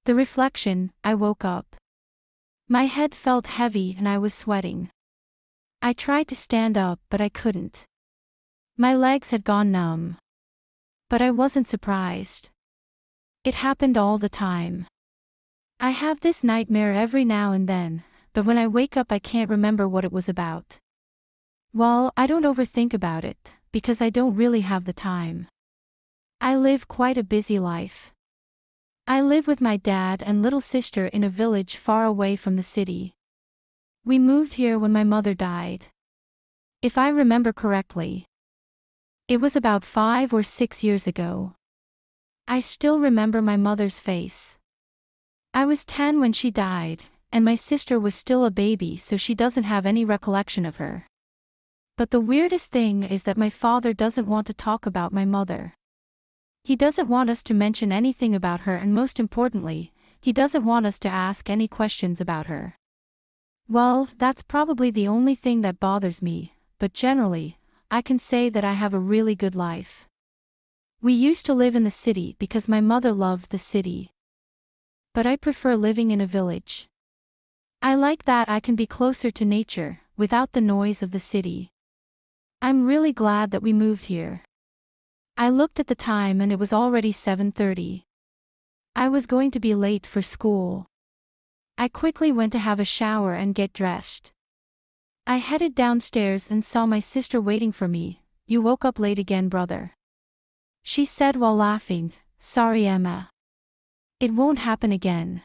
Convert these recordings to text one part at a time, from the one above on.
The reflection, I woke up. My head felt heavy and I was sweating. I tried to stand up but I couldn't. My legs had gone numb. But I wasn't surprised. It happened all the time. I have this nightmare every now and then, but when I wake up I can't remember what it was about. Well, I don't overthink about it, because I don't really have the time. I live quite a busy life. I live with my dad and little sister in a village far away from the city. We moved here when my mother died. If I remember correctly, it was about 5 or 6 years ago. I still remember my mother's face. I was 10 when she died, and my sister was still a baby, so she doesn't have any recollection of her. But the weirdest thing is that my father doesn't want to talk about my mother. He doesn't want us to mention anything about her, and most importantly, he doesn't want us to ask any questions about her. Well, that's probably the only thing that bothers me, but generally, I can say that I have a really good life. We used to live in the city because my mother loved the city. But I prefer living in a village. I like that I can be closer to nature, without the noise of the city. I'm really glad that we moved here. I looked at the time and it was already 7:30. I was going to be late for school. I quickly went to have a shower and get dressed. I headed downstairs and saw my sister waiting for me. You woke up late again, brother. She said while laughing. Sorry, Emma. It won't happen again.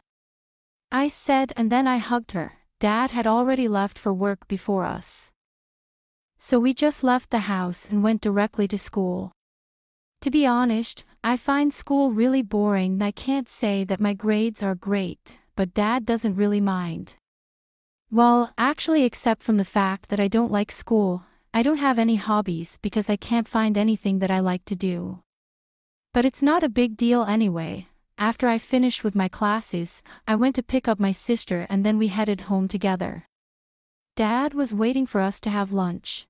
I said, and then I hugged her. Dad had already left for work before us. So we just left the house and went directly to school. To be honest, I find school really boring and I can't say that my grades are great, but Dad doesn't really mind. Well, actually, except from the fact that I don't like school, I don't have any hobbies because I can't find anything that I like to do. But it's not a big deal anyway. After I finished with my classes, I went to pick up my sister and then we headed home together. Dad was waiting for us to have lunch.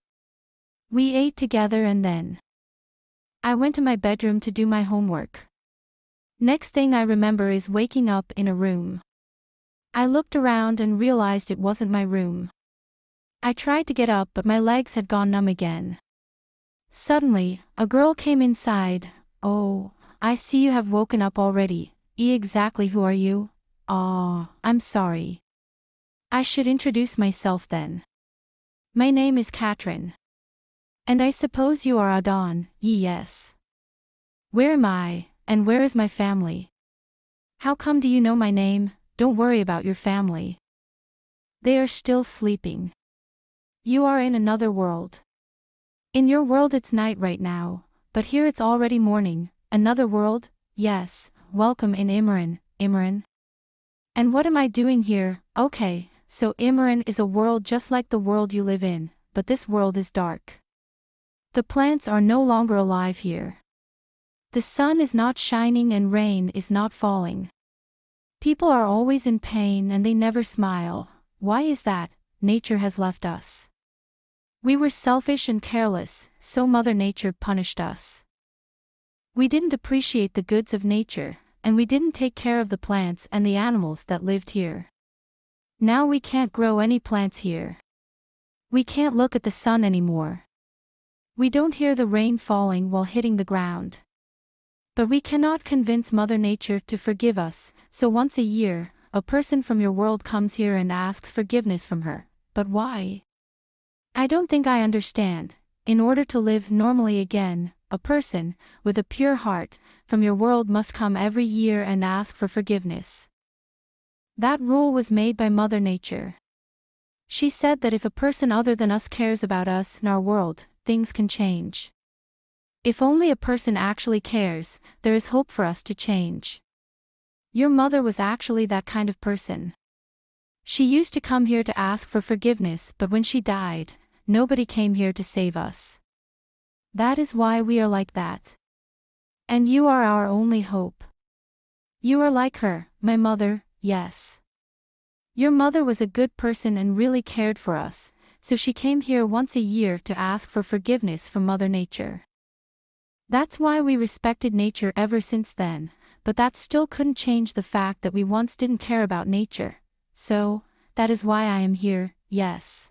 We ate together and then I went to my bedroom to do my homework. Next thing I remember is waking up in a room. I looked around and realized it wasn't my room. I tried to get up but my legs had gone numb again. Suddenly, a girl came inside. Oh, I see you have woken up already. Exactly who are you? Oh, I'm sorry. I should introduce myself then. My name is Katrin. And I suppose you are Adon. Yes. Where am I, and where is my family? How come do you know my name? Don't worry about your family. They are still sleeping. You are in another world. In your world it's night right now, but here it's already morning. Another world? Yes, welcome in Imran. Imran? And what am I doing here? Okay, so Imran is a world just like the world you live in, but this world is dark. The plants are no longer alive here. The sun is not shining and rain is not falling. People are always in pain and they never smile. Why is that? Nature has left us. We were selfish and careless, so Mother Nature punished us. We didn't appreciate the goods of nature, and we didn't take care of the plants and the animals that lived here. Now we can't grow any plants here. We can't look at the sun anymore. We don't hear the rain falling while hitting the ground. But we cannot convince Mother Nature to forgive us, so once a year, a person from your world comes here and asks forgiveness from her. But why? I don't think I understand. In order to live normally again, a person, with a pure heart, from your world must come every year and ask for forgiveness. That rule was made by Mother Nature. She said that if a person other than us cares about us and our world, things can change. If only a person actually cares, there is hope for us to change. Your mother was actually that kind of person. She used to come here to ask for forgiveness, but when she died, nobody came here to save us. That is why we are like that. And you are our only hope. You are like her, my mother, yes. Your mother was a good person and really cared for us, so she came here once a year to ask for forgiveness from Mother Nature. That's why we respected nature ever since then, but that still couldn't change the fact that we once didn't care about nature. So, that is why I am here, yes.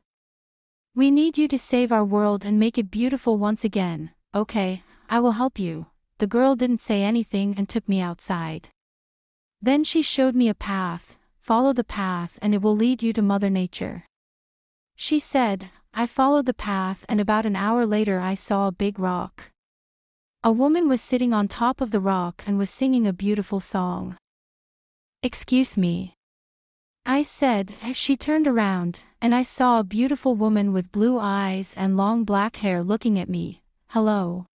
We need you to save our world and make it beautiful once again. Okay, I will help you. The girl didn't say anything and took me outside. Then she showed me a path. Follow the path and it will lead you to Mother Nature. She said. I followed the path and about an hour later I saw a big rock. A woman was sitting on top of the rock and was singing a beautiful song. Excuse me, I said. She turned around, and I saw a beautiful woman with blue eyes and long black hair looking at me. Hello.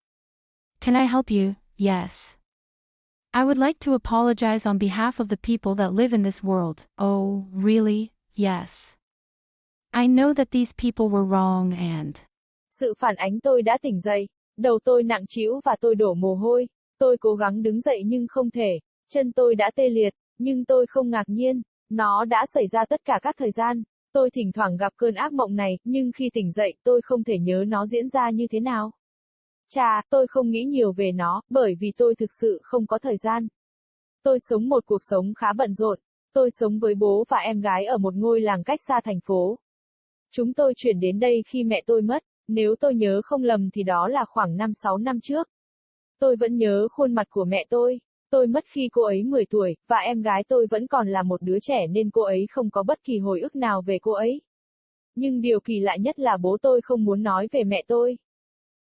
Can I help you? Yes. I would like to apologize on behalf of the people that live in this world. Oh, really? Yes. I know that these people were wrong and... Sự phản ánh tôi đã tỉnh dậy. Đầu tôi nặng trĩu và tôi đổ mồ hôi. Tôi cố gắng đứng dậy nhưng không thể. Chân tôi đã tê liệt, nhưng tôi không ngạc nhiên. Nó đã xảy ra tất cả các thời gian. Tôi thỉnh thoảng gặp cơn ác mộng này, nhưng khi tỉnh dậy tôi không thể nhớ nó diễn ra như thế nào. Chà, tôi không nghĩ nhiều về nó, bởi vì tôi thực sự không có thời gian. Tôi sống một cuộc sống khá bận rộn. Tôi sống với bố và em gái ở một ngôi làng cách xa thành phố. Chúng tôi chuyển đến đây khi mẹ tôi mất, nếu tôi nhớ không lầm thì đó là khoảng 5-6 năm trước. Tôi vẫn nhớ khuôn mặt của mẹ tôi. Tôi mất khi cô ấy 10 tuổi, và em gái tôi vẫn còn là một đứa trẻ nên cô ấy không có bất kỳ hồi ức nào về cô ấy. Nhưng điều kỳ lạ nhất là bố tôi không muốn nói về mẹ tôi.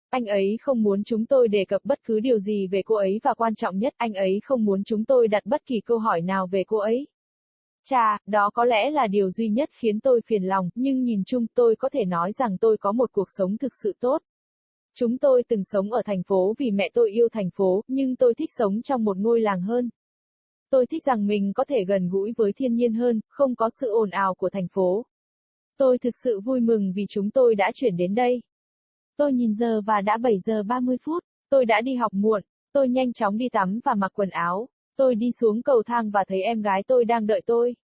Anh ấy không muốn chúng tôi đề cập bất cứ điều gì về cô ấy và quan trọng nhất, anh ấy không muốn chúng tôi đặt bất kỳ câu hỏi nào về cô ấy. Chà, đó có lẽ là điều duy nhất khiến tôi phiền lòng, nhưng nhìn chung tôi có thể nói rằng tôi có một cuộc sống thực sự tốt. Chúng tôi từng sống ở thành phố vì mẹ tôi yêu thành phố, nhưng tôi thích sống trong một ngôi làng hơn. Tôi thích rằng mình có thể gần gũi với thiên nhiên hơn, không có sự ồn ào của thành phố. Tôi thực sự vui mừng vì chúng tôi đã chuyển đến đây. Tôi nhìn giờ và đã 7 giờ 30 phút. Tôi đã đi học muộn. Tôi nhanh chóng đi tắm và mặc quần áo. Tôi đi xuống cầu thang và thấy em gái tôi đang đợi tôi.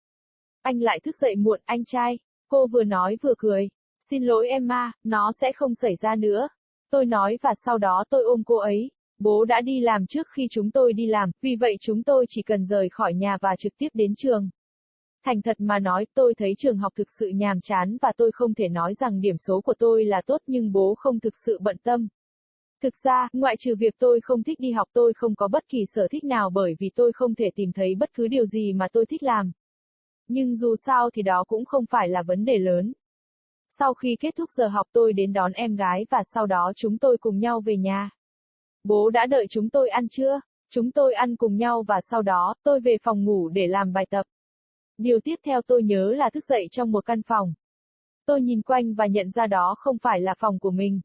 Anh lại thức dậy muộn, anh trai. Cô vừa nói vừa cười. Xin lỗi Emma, nó sẽ không xảy ra nữa. Tôi nói và sau đó tôi ôm cô ấy. Bố đã đi làm trước khi chúng tôi đi làm, vì vậy chúng tôi chỉ cần rời khỏi nhà và trực tiếp đến trường. Thành thật mà nói, tôi thấy trường học thực sự nhàm chán và tôi không thể nói rằng điểm số của tôi là tốt nhưng bố không thực sự bận tâm. Thực ra, ngoại trừ việc tôi không thích đi học tôi không có bất kỳ sở thích nào bởi vì tôi không thể tìm thấy bất cứ điều gì mà tôi thích làm. Nhưng dù sao thì đó cũng không phải là vấn đề lớn. Sau khi kết thúc giờ học tôi đến đón em gái và sau đó chúng tôi cùng nhau về nhà. Bố đã đợi chúng tôi ăn trưa. Chúng tôi ăn cùng nhau và sau đó, tôi về phòng ngủ để làm bài tập. Điều tiếp theo tôi nhớ là thức dậy trong một căn phòng. Tôi nhìn quanh và nhận ra đó không phải là phòng của mình.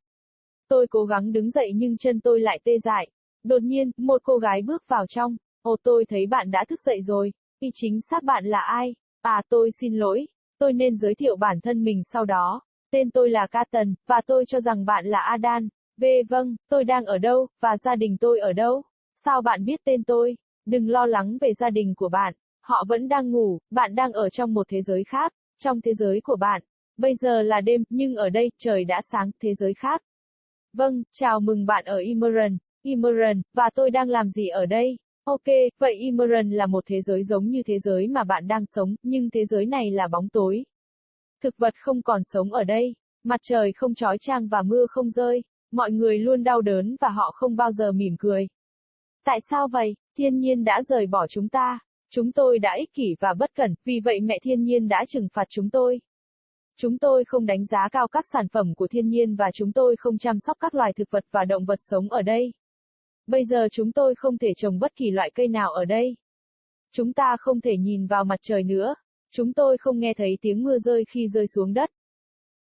Tôi cố gắng đứng dậy nhưng chân tôi lại tê dại. Đột nhiên, một cô gái bước vào trong. Ồ, tôi thấy bạn đã thức dậy rồi. Chính xác bạn là ai? À, tôi xin lỗi. Tôi nên giới thiệu bản thân mình sau đó. Tên tôi là couldn, và tôi cho rằng bạn là Adan. Vâng, tôi đang ở đâu, và gia đình tôi ở đâu? Sao bạn biết tên tôi? Đừng lo lắng về gia đình của bạn. Họ vẫn đang ngủ, bạn đang ở trong một thế giới khác, trong thế giới của bạn. Bây giờ là đêm, nhưng ở đây, trời đã sáng, thế giới khác. Vâng, chào mừng bạn ở Immersion, và tôi đang làm gì ở đây? Ok, vậy Immersion là một thế giới giống như thế giới mà bạn đang sống, nhưng thế giới này là bóng tối. Thực vật không còn sống ở đây, mặt trời không chói chang và mưa không rơi, mọi người luôn đau đớn và họ không bao giờ mỉm cười. Tại sao vậy? Thiên nhiên đã rời bỏ chúng ta. Chúng tôi đã ích kỷ và bất cẩn, vì vậy mẹ thiên nhiên đã trừng phạt chúng tôi. Chúng tôi không đánh giá cao các sản phẩm của thiên nhiên và chúng tôi không chăm sóc các loài thực vật và động vật sống ở đây. Bây giờ chúng tôi không thể trồng bất kỳ loại cây nào ở đây. Chúng ta không thể nhìn vào mặt trời nữa. Chúng tôi không nghe thấy tiếng mưa rơi khi rơi xuống đất.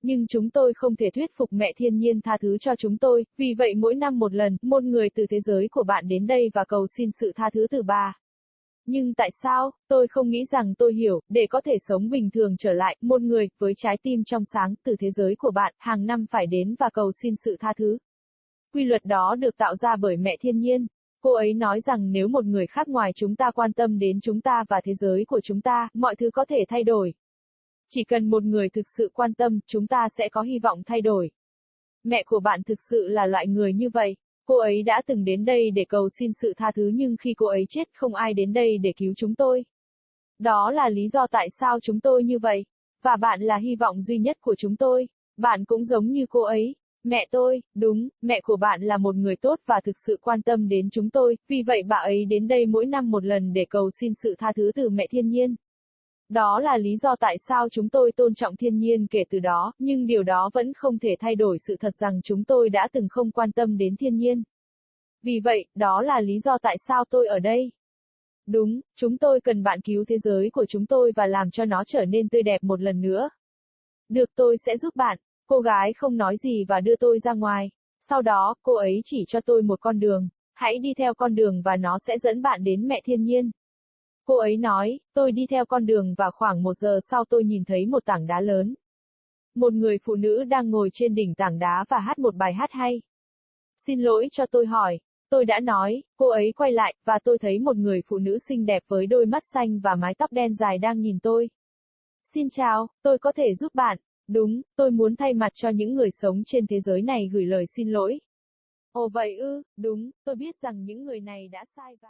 Nhưng chúng tôi không thể thuyết phục mẹ thiên nhiên tha thứ cho chúng tôi, vì vậy mỗi năm một lần, một người từ thế giới của bạn đến đây và cầu xin sự tha thứ từ bà. Nhưng tại sao, tôi không nghĩ rằng tôi hiểu, để có thể sống bình thường trở lại, một người, với trái tim trong sáng, từ thế giới của bạn, hàng năm phải đến và cầu xin sự tha thứ. Quy luật đó được tạo ra bởi mẹ thiên nhiên. Cô ấy nói rằng nếu một người khác ngoài chúng ta quan tâm đến chúng ta và thế giới của chúng ta, mọi thứ có thể thay đổi. Chỉ cần một người thực sự quan tâm, chúng ta sẽ có hy vọng thay đổi. Mẹ của bạn thực sự là loại người như vậy. Cô ấy đã từng đến đây để cầu xin sự tha thứ nhưng khi cô ấy chết không ai đến đây để cứu chúng tôi. Đó là lý do tại sao chúng tôi như vậy. Và bạn là hy vọng duy nhất của chúng tôi. Bạn cũng giống như cô ấy. Mẹ tôi, đúng, mẹ của bạn là một người tốt và thực sự quan tâm đến chúng tôi, vì vậy bà ấy đến đây mỗi năm một lần để cầu xin sự tha thứ từ mẹ thiên nhiên. Đó là lý do tại sao chúng tôi tôn trọng thiên nhiên kể từ đó, nhưng điều đó vẫn không thể thay đổi sự thật rằng chúng tôi đã từng không quan tâm đến thiên nhiên. Vì vậy, đó là lý do tại sao tôi ở đây. Đúng, chúng tôi cần bạn cứu thế giới của chúng tôi và làm cho nó trở nên tươi đẹp một lần nữa. Được, tôi sẽ giúp bạn. Cô gái không nói gì và đưa tôi ra ngoài. Sau đó, cô ấy chỉ cho tôi một con đường. Hãy đi theo con đường và nó sẽ dẫn bạn đến mẹ thiên nhiên. Cô ấy nói, tôi đi theo con đường và khoảng 1 giờ sau tôi nhìn thấy một tảng đá lớn. Một người phụ nữ đang ngồi trên đỉnh tảng đá và hát một bài hát hay. Xin lỗi cho tôi hỏi. Tôi đã nói, cô ấy quay lại, và tôi thấy một người phụ nữ xinh đẹp với đôi mắt xanh và mái tóc đen dài đang nhìn tôi. Xin chào, tôi có thể giúp bạn. Đúng, tôi muốn thay mặt cho những người sống trên thế giới này gửi lời xin lỗi. Ồ vậy ư, đúng, tôi biết rằng những người này đã sai và...